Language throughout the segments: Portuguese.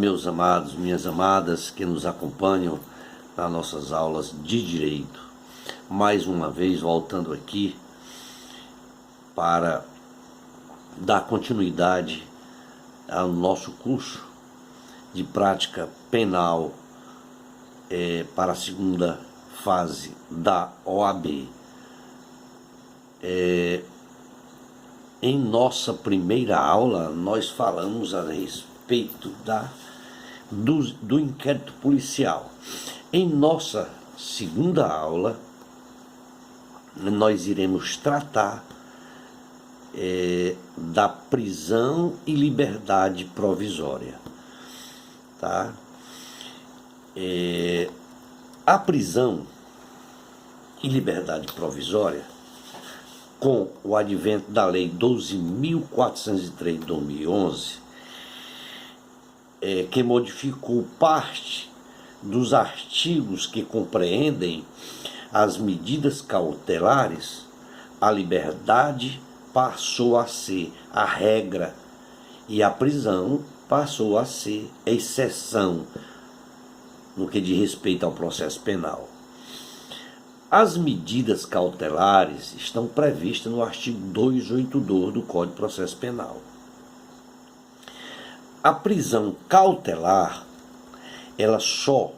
meus amados, minhas amadas que nos acompanham nas nossas aulas de Direito. Mais uma vez voltando aqui para dar continuidade ao nosso curso de prática penal para a segunda fase da OAB. Em nossa primeira aula, nós falamos a respeito do inquérito policial. Em nossa segunda aula, nós iremos tratar da prisão e liberdade provisória. Tá? A prisão e liberdade provisória, com o advento da Lei 12.403 de 2011, que modificou parte dos artigos que compreendem as medidas cautelares, a liberdade passou a ser a regra e a prisão passou a ser exceção no que diz respeito ao processo penal. As medidas cautelares estão previstas no artigo 282 do Código de Processo Penal. A prisão cautelar, ela só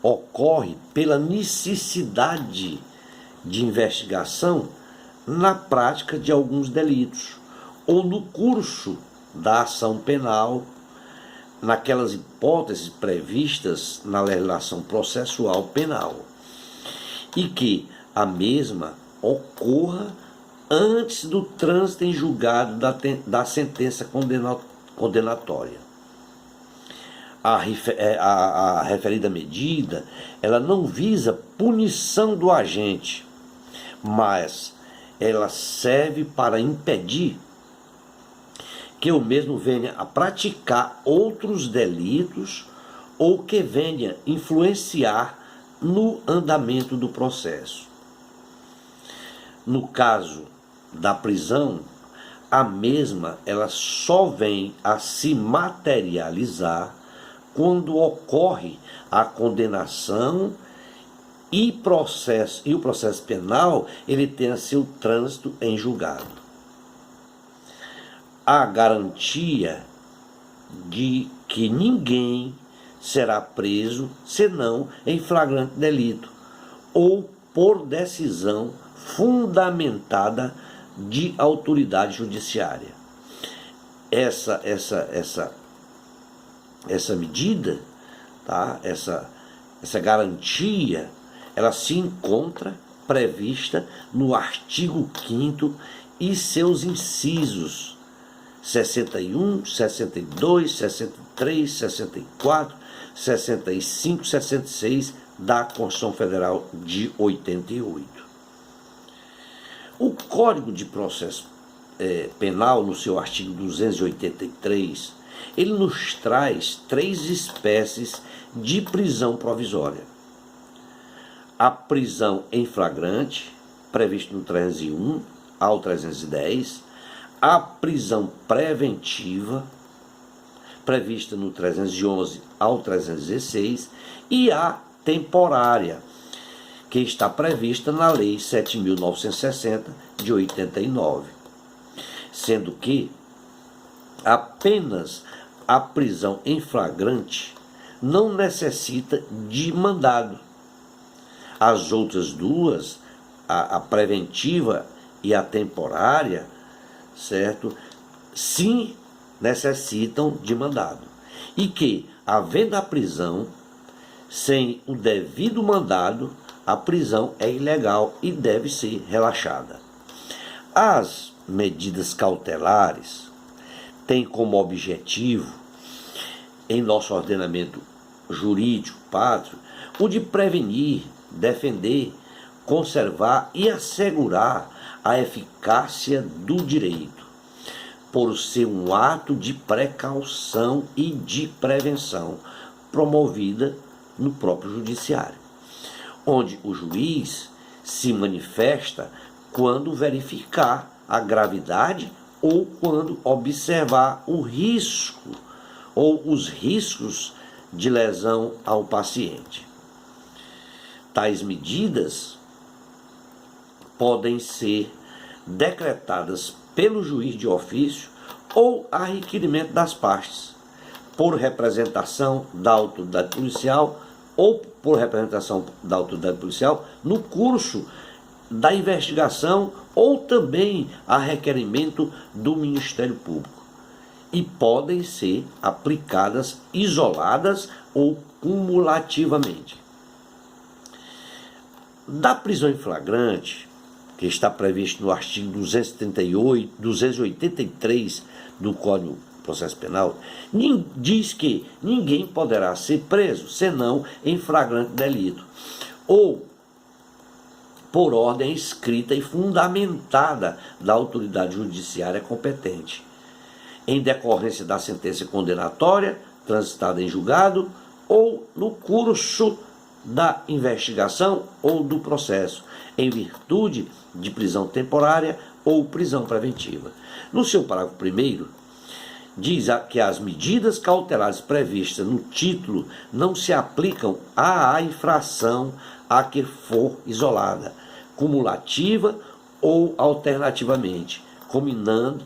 ocorre pela necessidade de investigação na prática de alguns delitos ou no curso da ação penal, naquelas hipóteses previstas na legislação processual penal, e que a mesma ocorra antes do trânsito em julgado da sentença condenatória. A referida medida, ela não visa punição do agente, mas ela serve para impedir que o mesmo venha a praticar outros delitos ou que venha influenciar no andamento do processo. No caso da prisão, a mesma ela só vem a se materializar quando ocorre a condenação e o processo penal ele tenha seu trânsito em julgado. A garantia de que ninguém será preso senão em flagrante delito ou por decisão fundamentada de autoridade judiciária. Essa medida, tá? Essa garantia, ela se encontra prevista no artigo 5º e seus incisos 61, 62, 63, 64, 65, 66 da Constituição Federal de 88. O Código de Processo Penal, no seu artigo 283, ele nos traz 3 espécies de prisão provisória. A prisão em flagrante, prevista no 301 ao 310, a prisão preventiva, prevista no 311 ao 316, e a temporária, que está prevista na Lei 7.960 de 89, sendo que apenas a prisão em flagrante não necessita de mandado. As outras duas, a preventiva e a temporária, certo? Sim, necessitam de mandado. E que, havendo a prisão, sem o devido mandado, a prisão é ilegal e deve ser relaxada. As medidas cautelares têm como objetivo, em nosso ordenamento jurídico pátrio, o de prevenir, defender, conservar e assegurar a eficácia do direito, por ser um ato de precaução e de prevenção promovida no próprio judiciário, onde o juiz se manifesta quando verificar a gravidade ou quando observar o risco ou os riscos de lesão ao paciente. Tais medidas podem ser decretadas pelo juiz de ofício ou a requerimento das partes, por representação da autoridade policial ou por representação da autoridade policial no curso da investigação ou também a requerimento do Ministério Público. E podem ser aplicadas isoladas ou cumulativamente. Da prisão em flagrante, que está previsto no artigo 283 do Código de Processo Penal, diz que ninguém poderá ser preso senão em flagrante delito ou por ordem escrita e fundamentada da autoridade judiciária competente, em decorrência da sentença condenatória transitada em julgado ou no curso da investigação ou do processo, em virtude de prisão temporária ou prisão preventiva. No seu parágrafo 1º, diz que as medidas cautelares previstas no título não se aplicam à infração a que for isolada, cumulativa ou alternativamente,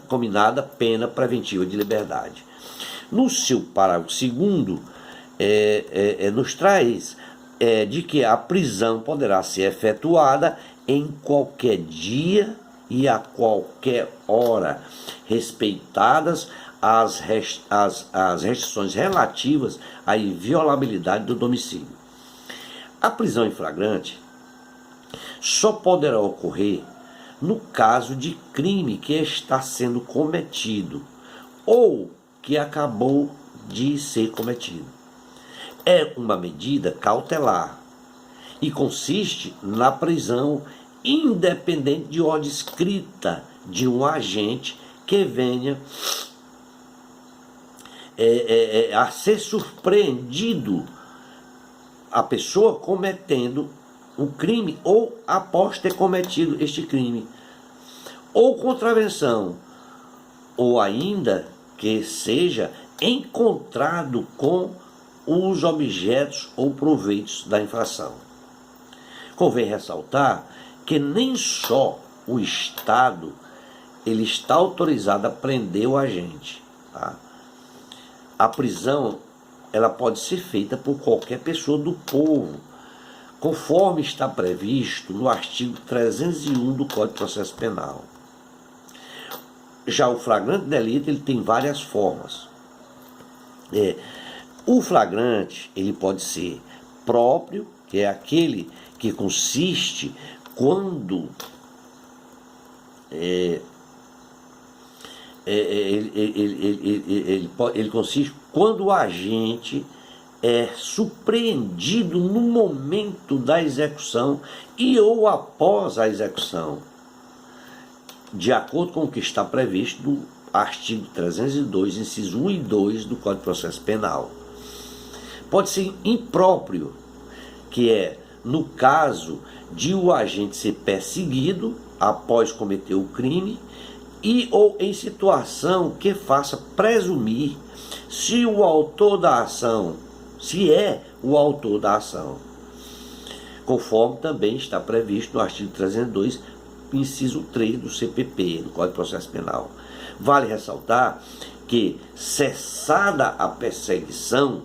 combinada pena preventiva de liberdade. No seu parágrafo 2º, nos traz de que a prisão poderá ser efetuada em qualquer dia e a qualquer hora, respeitadas as restrições relativas à inviolabilidade do domicílio. A prisão em flagrante só poderá ocorrer no caso de crime que está sendo cometido ou que acabou de ser cometido. É uma medida cautelar e consiste na prisão independente de ordem escrita de um agente que venha a ser surpreendido a pessoa cometendo um crime ou após ter cometido este crime, ou contravenção, ou ainda que seja encontrado com os objetos ou proveitos da infração. Convém ressaltar que nem só o Estado ele está autorizado a prender o agente, tá? A prisão ela pode ser feita por qualquer pessoa do povo, conforme está previsto no artigo 301 do Código de Processo Penal. Já o flagrante delito ele tem várias formas. O flagrante ele pode ser próprio, que é aquele que consiste quando ele consiste quando o agente é surpreendido no momento da execução e ou após a execução, de acordo com o que está previsto no artigo 302, inciso 1 e 2 do Código de Processo Penal. Pode ser impróprio, que é no caso de o agente ser perseguido após cometer o crime e ou em situação que faça presumir se o autor da ação, se é o autor da ação, conforme também está previsto no artigo 302, inciso 3 do CPP, do Código de Processo Penal. Vale ressaltar que, cessada a perseguição,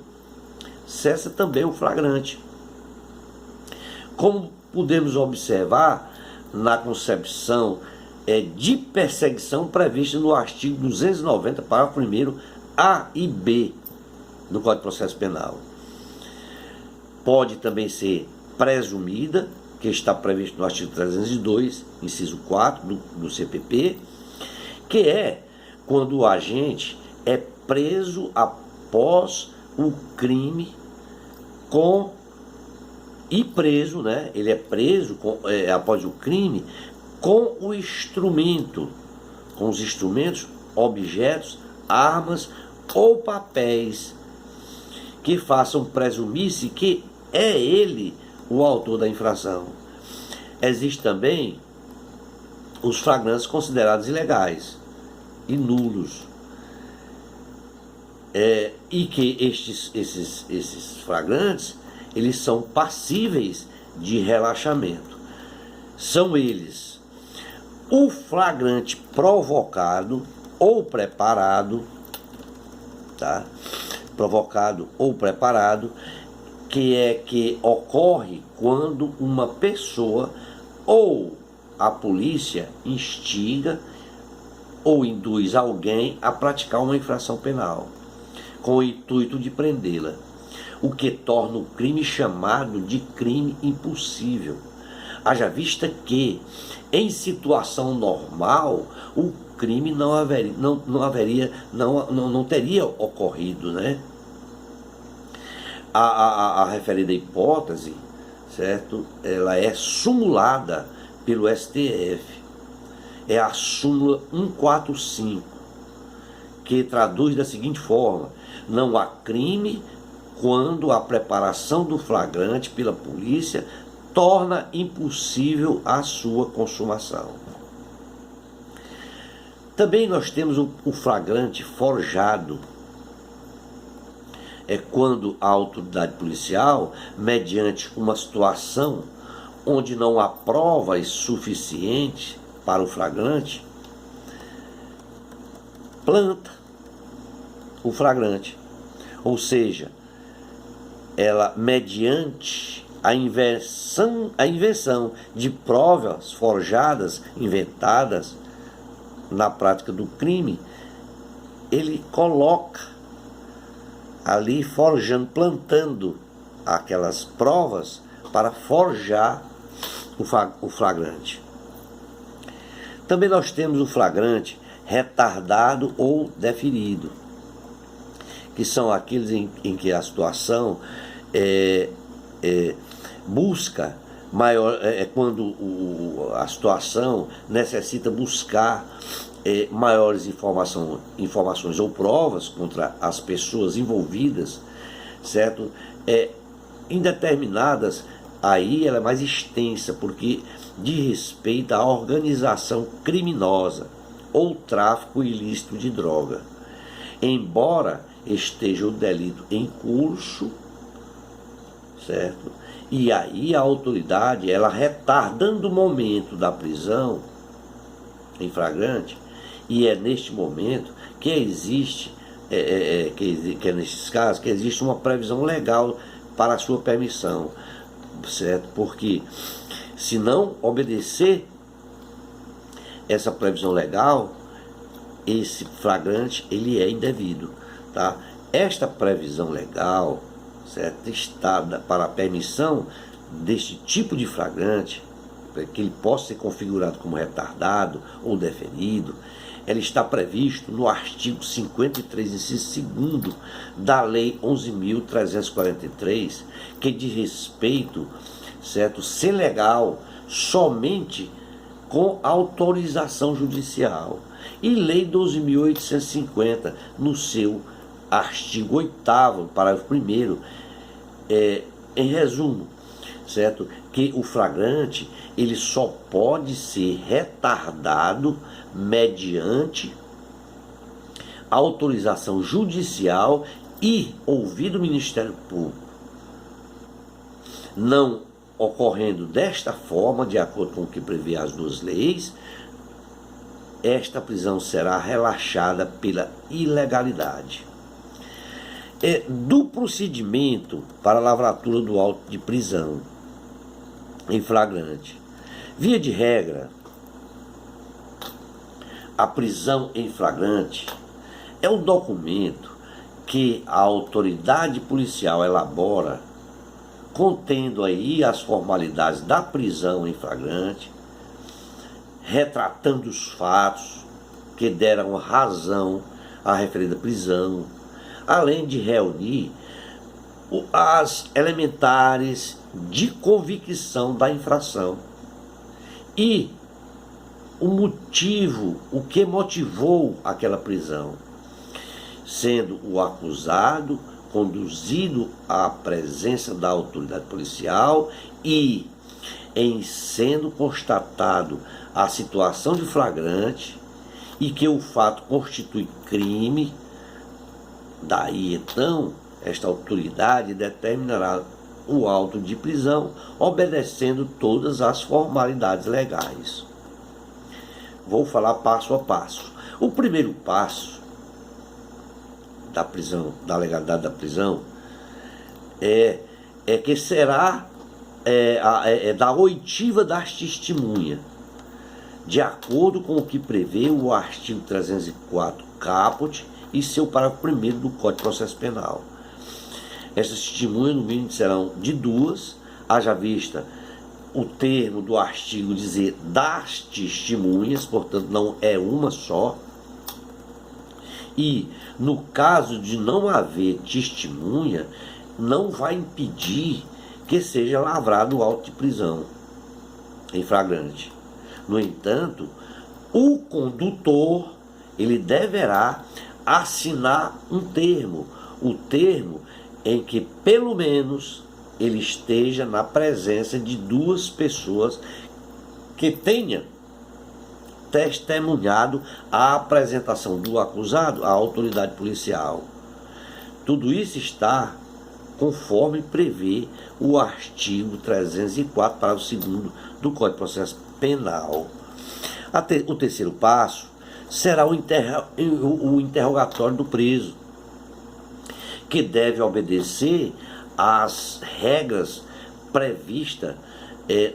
cessa também o flagrante. Como podemos observar na concepção de perseguição prevista no artigo 290, parágrafo 1º, A e B do Código de Processo Penal. Pode também ser presumida, que está previsto no artigo 302, inciso 4 do CPP, que é quando o agente é preso após o crime ele é preso após o crime com o instrumento, com os instrumentos, objetos, armas ou papéis que façam presumir-se que é ele o autor da infração. Existem também os flagrantes considerados ilegais e nulos. e que esses flagrantes, eles são passíveis de relaxamento. São eles: o flagrante provocado ou preparado, tá? Provocado ou preparado, que ocorre quando uma pessoa ou a polícia instiga ou induz alguém a praticar uma infração penal, com o intuito de prendê-la, o que torna o crime chamado de crime impossível. Haja vista que, em situação normal, o crime não teria ocorrido, né? A referida hipótese, certo? Ela é sumulada pelo STF. É a súmula 145, que traduz da seguinte forma: não há crime quando a preparação do flagrante pela polícia torna impossível a sua consumação. Também nós temos o flagrante forjado. É quando a autoridade policial, mediante uma situação onde não há provas suficientes para o flagrante, planta o flagrante. Ou seja, ela, mediante a invenção de provas forjadas, inventadas na prática do crime, ele coloca ali forjando, plantando aquelas provas para forjar o flagrante. Também nós temos o flagrante retardado ou deferido, que são aqueles em que a situação busca maior, quando a situação necessita buscar maiores informações ou provas contra as pessoas envolvidas, certo? Indeterminadas, aí ela é mais extensa, porque diz respeito à organização criminosa ou tráfico ilícito de droga. Embora esteja o delito em curso, certo? E aí a autoridade, ela retardando o momento da prisão em flagrante, e é neste momento que existe, que é nesses casos, que existe uma previsão legal para a sua permissão, certo? Porque se não obedecer essa previsão legal, esse flagrante, ele é indevido, tá? Esta previsão legal, certo, está para a permissão deste tipo de flagrante, para que ele possa ser configurado como retardado ou deferido, ela está previsto no artigo 53, inciso 2º da Lei 11.343, que diz respeito, certo, ser legal somente com autorização judicial. E Lei 12.850, no seu artigo 8º, parágrafo 1º, em resumo, certo, que o flagrante, ele só pode ser retardado mediante autorização judicial e ouvido o Ministério Público. Não ocorrendo desta forma, de acordo com o que prevê as duas leis, esta prisão será relaxada pela ilegalidade. Do procedimento para a lavratura do auto de prisão em flagrante. Via de regra, a prisão em flagrante é um documento que a autoridade policial elabora, contendo aí as formalidades da prisão em flagrante, retratando os fatos que deram razão à referida prisão, além de reunir as elementares de convicção da infração e o motivo, o que motivou aquela prisão, sendo o acusado conduzido à presença da autoridade policial e, em sendo constatado a situação de flagrante e que o fato constitui crime, Daí então, esta autoridade determinará o auto de prisão, obedecendo todas as formalidades legais. Vou falar passo a passo. O primeiro passo da prisão, da legalidade da prisão, é que será da oitiva das testemunhas, de acordo com o que prevê o artigo 304 caput e seu parágrafo 1º do Código de Processo Penal. Essas testemunhas, no mínimo, serão de duas, haja vista o termo do artigo dizer das testemunhas, portanto não é uma só. E no caso de não haver testemunha, não vai impedir que seja lavrado o auto de prisão em flagrante. No entanto, o condutor, ele deverá assinar um termo, o termo em que pelo menos ele esteja na presença de duas pessoas que tenham testemunhado a apresentação do acusado à autoridade policial. Tudo isso está conforme prevê o artigo 304, parágrafo 2º do Código de Processo Penal. O terceiro passo será o interrogatório do preso, que deve obedecer às regras previstas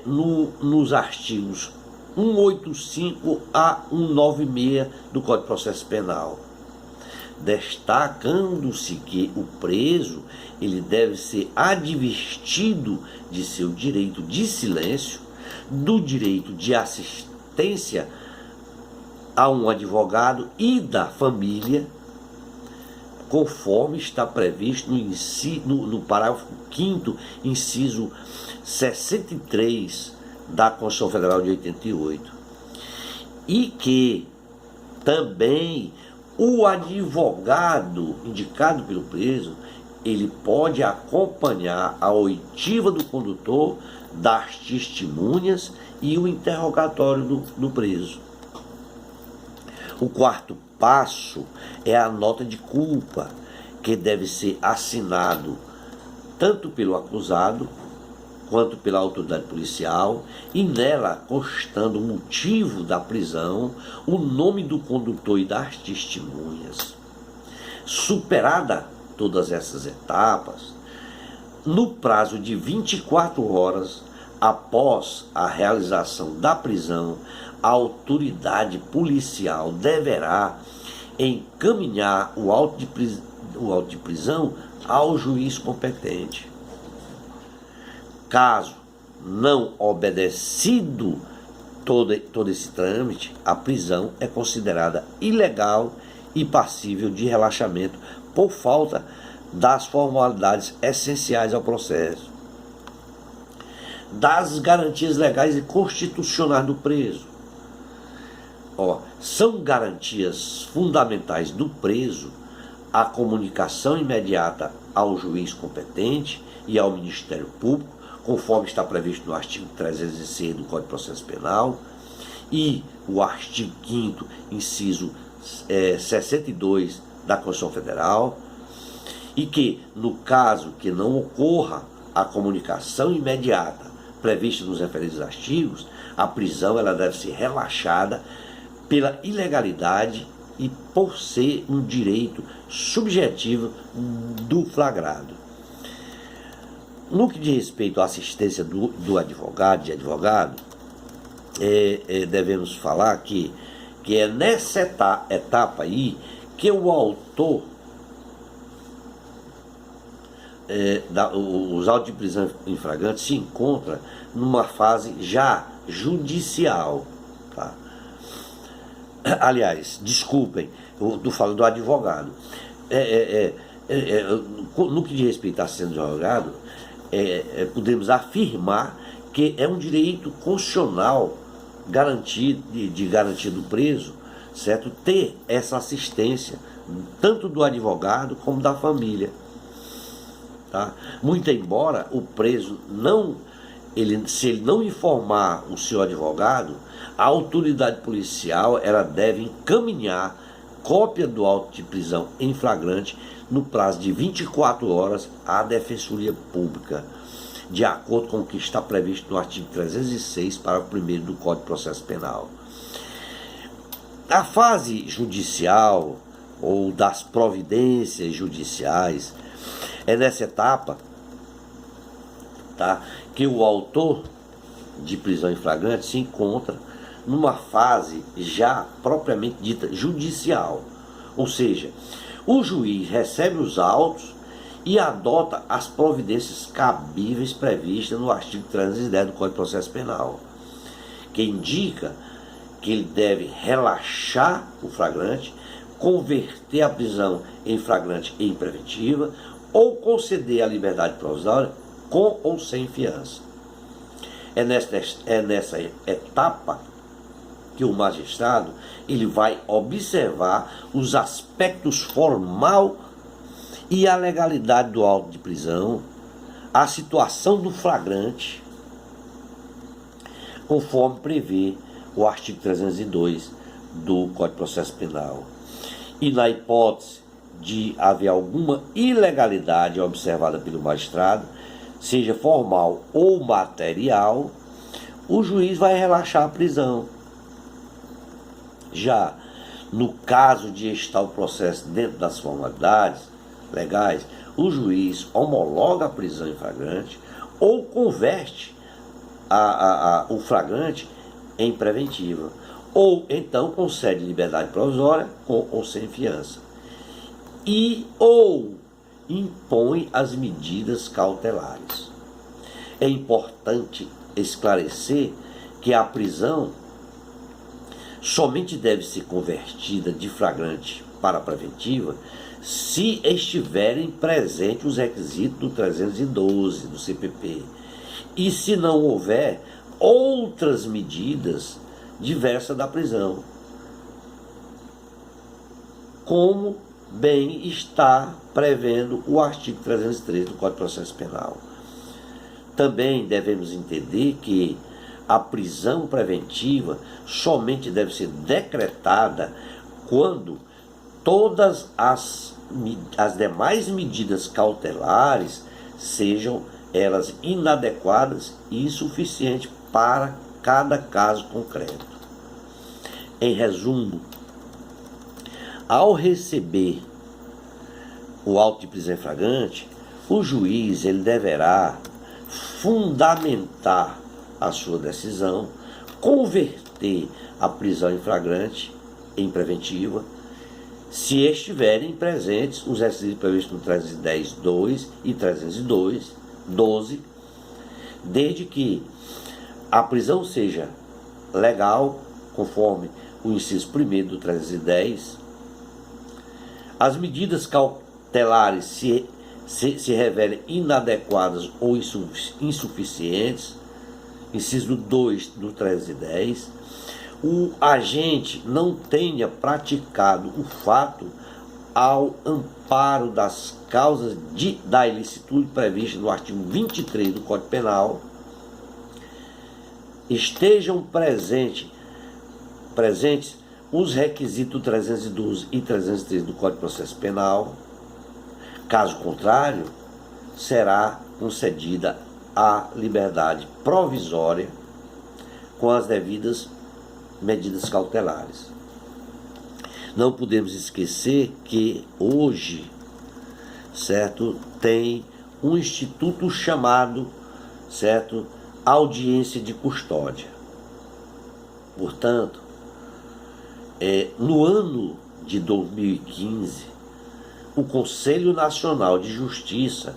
nos artigos 185 a 196 do Código de Processo Penal, destacando-se que o preso ele deve ser advertido de seu direito de silêncio, do direito de assistência a um advogado e da família, conforme está previsto no parágrafo 5º, inciso 63 da Constituição Federal de 88. E que também o advogado indicado pelo preso, ele pode acompanhar a oitiva do condutor, das testemunhas e o interrogatório do preso. O quarto passo é a nota de culpa, que deve ser assinado tanto pelo acusado quanto pela autoridade policial, e nela constando o motivo da prisão, o nome do condutor e das testemunhas. Superada todas essas etapas, no prazo de 24 horas após a realização da prisão, a autoridade policial deverá encaminhar o auto de prisão ao juiz competente. Caso não obedecido todo esse trâmite, a prisão é considerada ilegal e passível de relaxamento por falta das formalidades essenciais ao processo, das garantias legais e constitucionais do preso. São garantias fundamentais do preso a comunicação imediata ao juiz competente e ao Ministério Público, conforme está previsto no artigo 306 do Código de Processo Penal, e o artigo 5º, inciso 62 da Constituição Federal, e que, no caso que não ocorra a comunicação imediata prevista nos referidos artigos, a prisão ela deve ser relaxada pela ilegalidade e por ser um direito subjetivo do flagrado. No que diz respeito à assistência do advogado, devemos falar que é nessa etapa aí que o autor, os autos de prisão em flagrante se encontra numa fase já judicial, tá? Aliás, desculpem, eu estou falando do advogado. No que diz respeito a sendo advogado, podemos afirmar que é um direito constitucional garantido, de garantia do preso, certo? Ter essa assistência, tanto do advogado como da família. Tá? Muito embora o preso se ele não informar o seu advogado, a autoridade policial ela deve encaminhar cópia do auto de prisão em flagrante no prazo de 24 horas à Defensoria Pública, de acordo com o que está previsto no artigo 306, parágrafo 1º do Código de Processo Penal. A fase judicial ou das providências judiciais é nessa etapa, tá, que o autor de prisão em flagrante se encontra numa fase já propriamente dita judicial, ou seja, o juiz recebe os autos e adota as providências cabíveis previstas no artigo 310 do Código de Processo Penal, que indica que ele deve relaxar o flagrante, converter a prisão em flagrante em preventiva ou conceder a liberdade provisória com ou sem fiança. É nessa etapa que o magistrado ele vai observar os aspectos formal e a legalidade do auto de prisão, a situação do flagrante, conforme prevê o artigo 302 do Código de Processo Penal. E na hipótese de haver alguma ilegalidade observada pelo magistrado, seja formal ou material, o juiz vai relaxar a prisão. Já no caso de estar o processo dentro das formalidades legais, o juiz homologa a prisão em flagrante ou converte o flagrante em preventiva, ou então concede liberdade provisória com ou sem fiança, ou impõe as medidas cautelares. É importante esclarecer que a prisão somente deve ser convertida de flagrante para preventiva se estiverem presentes os requisitos do 312 do CPP e se não houver outras medidas diversas da prisão, como bem está prevendo o artigo 303 do Código de Processo Penal. Também devemos entender que a prisão preventiva somente deve ser decretada quando todas as demais medidas cautelares sejam elas inadequadas e insuficientes para cada caso concreto. Em resumo, ao receber o auto de prisão em flagrante, o juiz ele deverá fundamentar a sua decisão, converter a prisão em flagrante em preventiva, se estiverem presentes os requisitos previstos no 310.2 e 312, desde que a prisão seja legal, conforme o inciso 1º do 310, as medidas cautelares se revelem inadequadas ou insuficientes, inciso 2 do 310, o agente não tenha praticado o fato ao amparo das causas da ilicitude prevista no artigo 23 do Código Penal, estejam presentes os requisitos 312 e 313 do Código de Processo Penal. Caso contrário, será concedida a liberdade provisória com as devidas medidas cautelares. Não podemos esquecer que hoje, certo, tem um instituto chamado, certo, audiência de custódia. Portanto, no ano de 2015, o Conselho Nacional de Justiça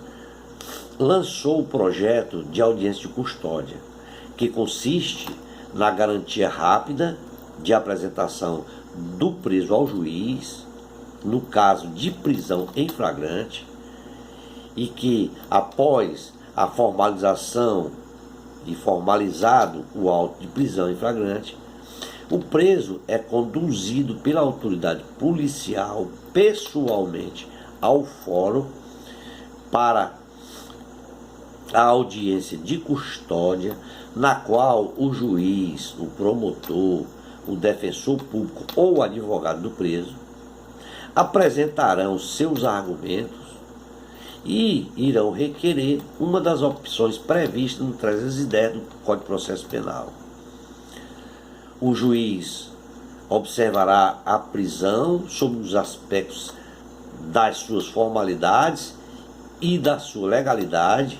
lançou o projeto de audiência de custódia, que consiste na garantia rápida de apresentação do preso ao juiz, no caso de prisão em flagrante, e que, após a formalização e formalizado o auto de prisão em flagrante, o preso é conduzido pela autoridade policial pessoalmente ao fórum para a audiência de custódia, na qual o juiz, o promotor, o defensor público ou o advogado do preso apresentarão seus argumentos e irão requerer uma das opções previstas no 310 do Código de Processo Penal. O juiz observará a prisão sob os aspectos das suas formalidades e da sua legalidade,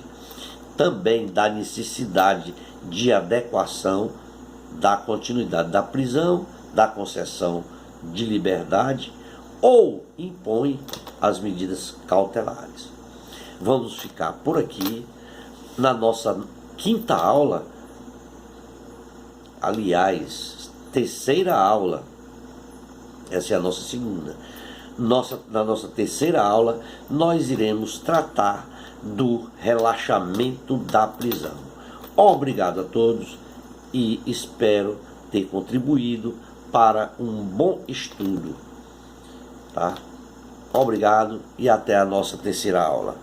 também da necessidade de adequação da continuidade da prisão, da concessão de liberdade ou impõe as medidas cautelares. Vamos ficar por aqui na nossa quinta aula, aliás, terceira aula, essa é a nossa segunda. Na nossa terceira aula, nós iremos tratar do relaxamento da prisão. Obrigado a todos e espero ter contribuído para um bom estudo. Tá? Obrigado e até a nossa terceira aula.